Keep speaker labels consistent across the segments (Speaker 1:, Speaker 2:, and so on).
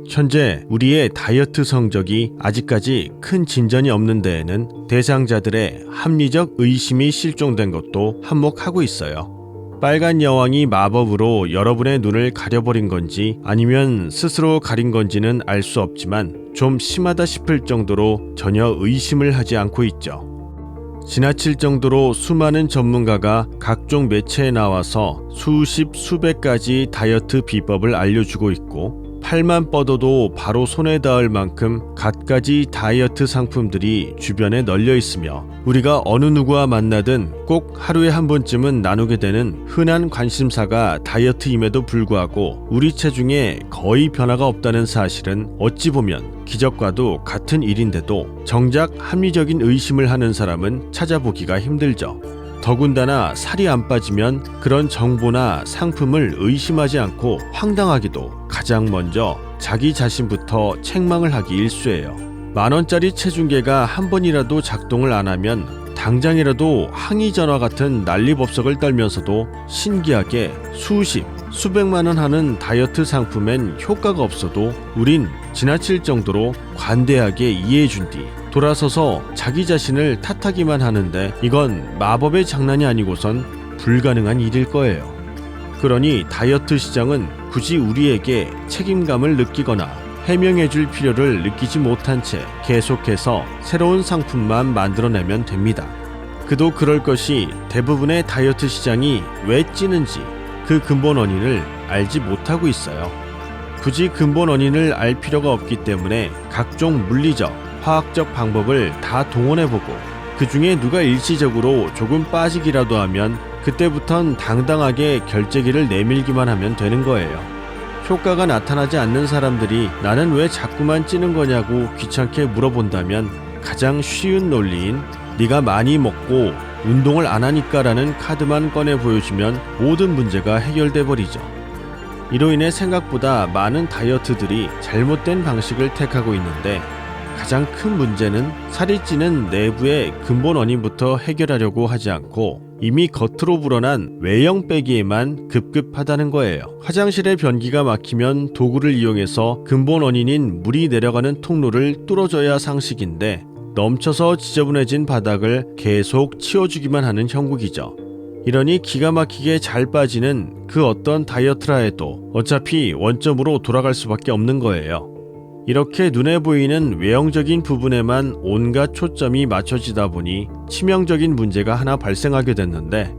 Speaker 1: 현재 우리의 다이어트 성적이 아직까지 큰 진전이 없는 데에는 대상자들의 합리적 의심이 실종된 것도 한몫하고 있어요. 빨간 여왕이 마법으로 여러분의 눈을 가려버린 건지 아니면 스스로 가린 건지는 알 수 없지만 좀 심하다 싶을 정도로 전혀 의심을 하지 않고 있죠. 지나칠 정도로 수많은 전문가가 각종 매체에 나와서 수십 수백 가지 다이어트 비법을 알려주고 있고 팔만 뻗어도 바로 손에 닿을 만큼 갖가지 다이어트 상품들이 주변에 널려 있으며 우리가 어느 누구와 만나든 꼭 하루에 한 번쯤은 나누게 되는 흔한 관심사가 다이어트임에도 불구하고 우리 체중에 거의 변화가 없다는 사실은 어찌 보면 기적과도 같은 일인데도 정작 합리적인 의심을 하는 사람은 찾아보기가 힘들죠. 더군다나 살이 안 빠지면 그런 정보나 상품을 의심하지 않고 황당하게도 가장 먼저 자기 자신부터 책망을 하기 일쑤예요. 10,000원짜리 체중계가 한 번이라도 작동을 안 하면 당장이라도 항의 전화 같은 난리법석을 떨면서도 신기하게 수백만 원 하는 다이어트 상품엔 효과가 없어도 우린 지나칠 정도로 관대하게 이해해준 뒤 돌아서서 자기 자신을 탓하기만 하는데 이건 마법의 장난이 아니고선 불가능한 일일 거예요. 그러니 다이어트 시장은 굳이 우리에게 책임감을 느끼거나 해명해줄 필요를 느끼지 못한 채 계속해서 새로운 상품만 만들어내면 됩니다. 그도 그럴 것이 대부분의 다이어트 시장이 왜 찌는지 그 근본 원인을 알지 못하고 있어요. 굳이 근본 원인을 알 필요가 없기 때문에 각종 물리적, 화학적 방법을 다 동원해보고 그 중에 누가 일시적으로 조금 빠지기라도 하면 그때부턴 당당하게 결제기를 내밀기만 하면 되는 거예요. 효과가 나타나지 않는 사람들이 나는 왜 자꾸만 찌는 거냐고 귀찮게 물어본다면 가장 쉬운 논리인 네가 많이 먹고 운동을 안 하니까 라는 카드만 꺼내 보여주면 모든 문제가 해결돼 버리죠. 이로 인해 생각보다 많은 다이어트들이 잘못된 방식을 택하고 있는데 가장 큰 문제는 살이 찌는 내부의 근본 원인부터 해결하려고 하지 않고 이미 겉으로 불어난 외형 빼기에만 급급하다는 거예요. 화장실에 변기가 막히면 도구를 이용해서 근본 원인인 물이 내려가는 통로를 뚫어줘야 상식인데 넘쳐서 지저분해진 바닥을 계속 치워주기만 하는 형국이죠. 이러니 기가 막히게 잘 빠지는 그 어떤 다이어트라 해도 어차피 원점으로 돌아갈 수밖에 없는 거예요. 이렇게 눈에 보이는 외형적인 부분에만 온갖 초점이 맞춰지다 보니 치명적인 문제가 하나 발생하게 됐는데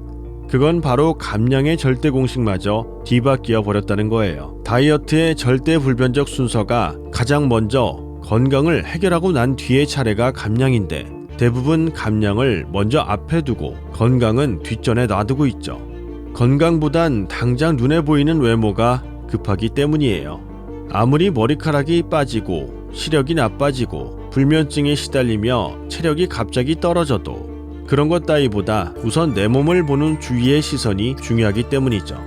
Speaker 1: 그건 바로 감량의 절대 공식마저 뒤바뀌어 버렸다는 거예요. 다이어트의 절대 불변적 순서가 가장 먼저 건강을 해결하고 난 뒤의 차례가 감량인데 대부분 감량을 먼저 앞에 두고 건강은 뒷전에 놔두고 있죠. 건강보단 당장 눈에 보이는 외모가 급하기 때문이에요. 아무리 머리카락이 빠지고 시력이 나빠지고 불면증에 시달리며 체력이 갑자기 떨어져도 그런 것 따위보다 우선 내 몸을 보는 주위의 시선이 중요하기 때문이죠.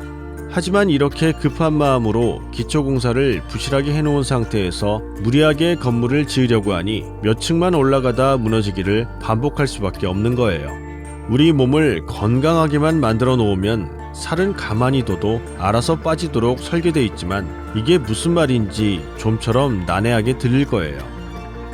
Speaker 1: 하지만 이렇게 급한 마음으로 기초공사를 부실하게 해놓은 상태에서 무리하게 건물을 지으려고 하니 몇 층만 올라가다 무너지기를 반복할 수밖에 없는 거예요. 우리 몸을 건강하게만 만들어 놓으면 살은 가만히 둬도 알아서 빠지도록 설계되어 있지만 이게 무슨 말인지 좀처럼 난해하게 들릴 거예요.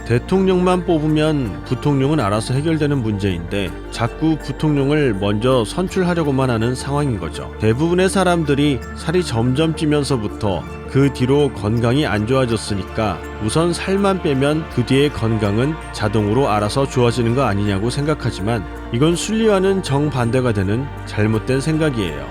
Speaker 1: 대통령만 뽑으면 부통령은 알아서 해결되는 문제인데 자꾸 부통령을 먼저 선출하려고만 하는 상황인 거죠. 대부분의 사람들이 살이 점점 찌면서부터 그 뒤로 건강이 안 좋아졌으니까 우선 살만 빼면 그 뒤에 건강은 자동으로 알아서 좋아지는 거 아니냐고 생각하지만 이건 순리와는 정반대가 되는 잘못된 생각이에요.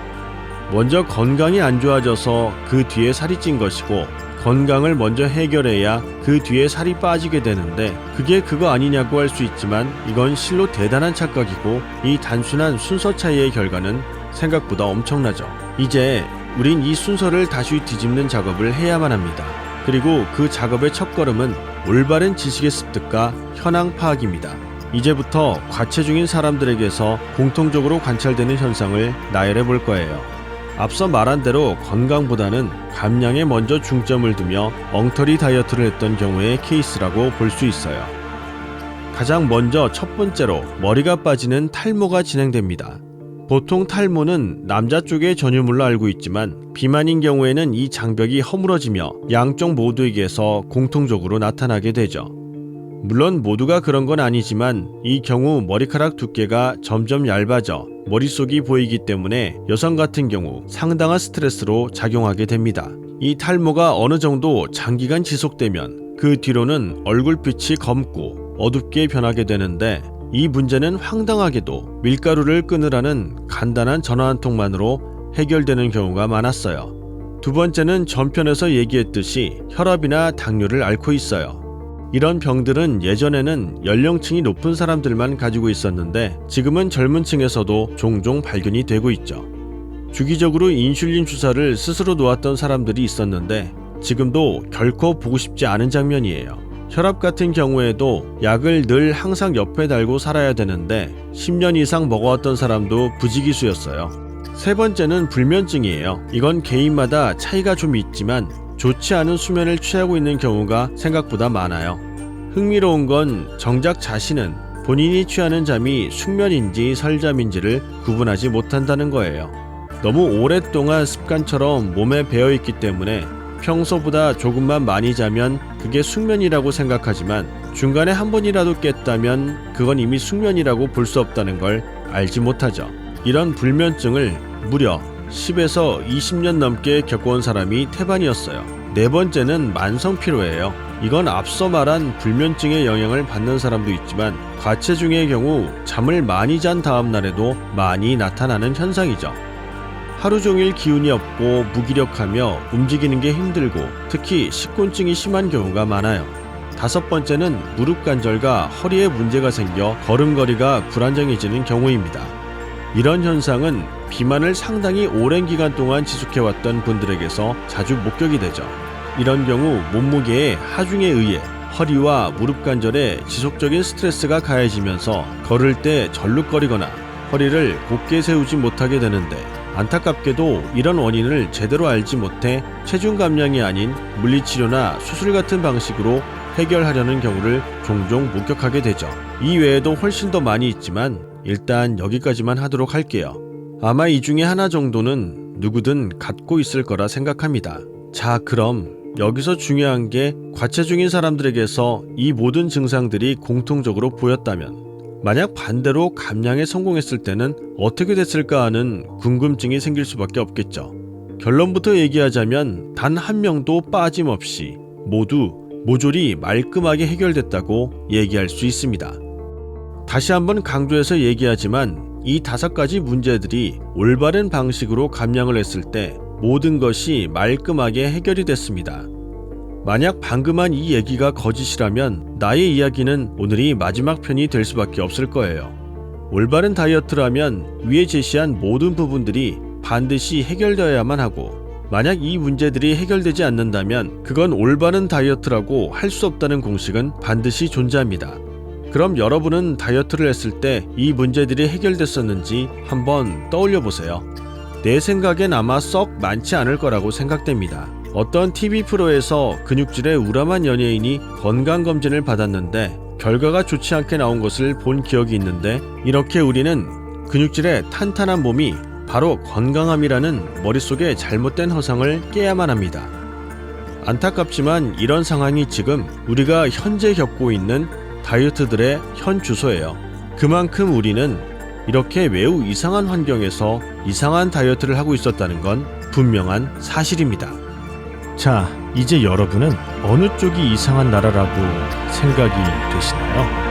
Speaker 1: 먼저 건강이 안 좋아져서 그 뒤에 살이 찐 것이고 건강을 먼저 해결해야 그 뒤에 살이 빠지게 되는데 그게 그거 아니냐고 할 수 있지만 이건 실로 대단한 착각이고 이 단순한 순서 차이의 결과는 생각보다 엄청나죠. 이제 우린 이 순서를 다시 뒤집는 작업을 해야만 합니다. 그리고 그 작업의 첫걸음은 올바른 지식의 습득과 현황 파악입니다. 이제부터 과체중인 사람들에게서 공통적으로 관찰되는 현상을 나열해 볼 거예요. 앞서 말한 대로 건강보다는 감량에 먼저 중점을 두며 엉터리 다이어트를 했던 경우의 케이스라고 볼 수 있어요. 가장 먼저 첫 번째로 머리가 빠지는 탈모가 진행됩니다. 보통 탈모는 남자 쪽의 전유물로 알고 있지만 비만인 경우에는 이 장벽이 허물어지며 양쪽 모두에게서 공통적으로 나타나게 되죠. 물론 모두가 그런 건 아니지만 이 경우 머리카락 두께가 점점 얇아져 머릿속이 보이기 때문에 여성 같은 경우 상당한 스트레스로 작용하게 됩니다. 이 탈모가 어느 정도 장기간 지속되면 그 뒤로는 얼굴빛이 검고 어둡게 변하게 되는데 이 문제는 황당하게도 밀가루를 끊으라는 간단한 전화 한 통만으로 해결되는 경우가 많았어요. 두 번째는 전편에서 얘기했듯이 혈압이나 당뇨를 앓고 있어요. 이런 병들은 예전에는 연령층이 높은 사람들만 가지고 있었는데 지금은 젊은 층에서도 종종 발견이 되고 있죠. 주기적으로 인슐린 주사를 스스로 놓았던 사람들이 있었는데 지금도 결코 보고 싶지 않은 장면이에요. 혈압 같은 경우에도 약을 늘 항상 옆에 달고 살아야 되는데 10년 이상 먹어왔던 사람도 부지기수였어요. 세 번째는 불면증이에요. 이건 개인마다 차이가 좀 있지만 좋지 않은 수면을 취하고 있는 경우가 생각보다 많아요. 흥미로운 건 정작 자신은 본인이 취하는 잠이 숙면인지 설잠인지를 구분하지 못한다는 거예요. 너무 오랫동안 습관처럼 몸에 배어있기 때문에 평소보다 조금만 많이 자면 그게 숙면이라고 생각하지만 중간에 한 번이라도 깼다면 그건 이미 숙면이라고 볼 수 없다는 걸 알지 못하죠. 이런 불면증을 무려 10에서 20년 넘게 겪어온 사람이 태반이었어요. 네 번째는 만성피로예요. 이건 앞서 말한 불면증의 영향을 받는 사람도 있지만 과체중의 경우 잠을 많이 잔 다음 날에도 많이 나타나는 현상이죠. 하루 종일 기운이 없고 무기력하며 움직이는 게 힘들고 특히 식곤증이 심한 경우가 많아요. 다섯 번째는 무릎 관절과 허리에 문제가 생겨 걸음걸이가 불안정해지는 경우입니다. 이런 현상은 비만을 상당히 오랜 기간 동안 지속해왔던 분들에게서 자주 목격이 되죠. 이런 경우 몸무게의 하중에 의해 허리와 무릎 관절에 지속적인 스트레스가 가해지면서 걸을 때 절룩거리거나 허리를 곧게 세우지 못하게 되는데 안타깝게도 이런 원인을 제대로 알지 못해 체중 감량이 아닌 물리치료나 수술 같은 방식으로 해결하려는 경우를 종종 목격하게 되죠. 이 외에도 훨씬 더 많이 있지만 일단 여기까지만 하도록 할게요. 아마 이 중에 하나 정도는 누구든 갖고 있을 거라 생각합니다. 자, 그럼 여기서 중요한 게 과체중인 사람들에게서 이 모든 증상들이 공통적으로 보였다면 만약 반대로 감량에 성공했을 때는 어떻게 됐을까 하는 궁금증이 생길 수밖에 없겠죠. 결론부터 얘기하자면 단 한 명도 빠짐없이 모두 모조리 말끔하게 해결됐다고 얘기할 수 있습니다. 다시 한번 강조해서 얘기하지만 이 5가지 문제들이 올바른 방식으로 감량을 했을 때 모든 것이 말끔하게 해결이 됐습니다. 만약 방금 한 이 얘기가 거짓이라면 나의 이야기는 오늘이 마지막 편이 될 수밖에 없을 거예요. 올바른 다이어트라면 위에 제시한 모든 부분들이 반드시 해결되어야만 하고 만약 이 문제들이 해결되지 않는다면 그건 올바른 다이어트라고 할 수 없다는 공식은 반드시 존재합니다. 그럼 여러분은 다이어트를 했을 때 이 문제들이 해결됐었는지 한번 떠올려 보세요. 내 생각엔 아마 썩 많지 않을 거라고 생각됩니다. 어떤 TV 프로에서 근육질에 우람한 연예인이 건강검진을 받았는데 결과가 좋지 않게 나온 것을 본 기억이 있는데 이렇게 우리는 근육질의 탄탄한 몸이 바로 건강함이라는 머릿속에 잘못된 허상을 깨야만 합니다. 안타깝지만 이런 상황이 지금 우리가 현재 겪고 있는 다이어트들의 현 주소예요. 그만큼 우리는 이렇게 매우 이상한 환경에서 이상한 다이어트를 하고 있었다는 건 분명한 사실입니다. 자, 이제 여러분은 어느 쪽이 이상한 나라라고 생각이 되시나요?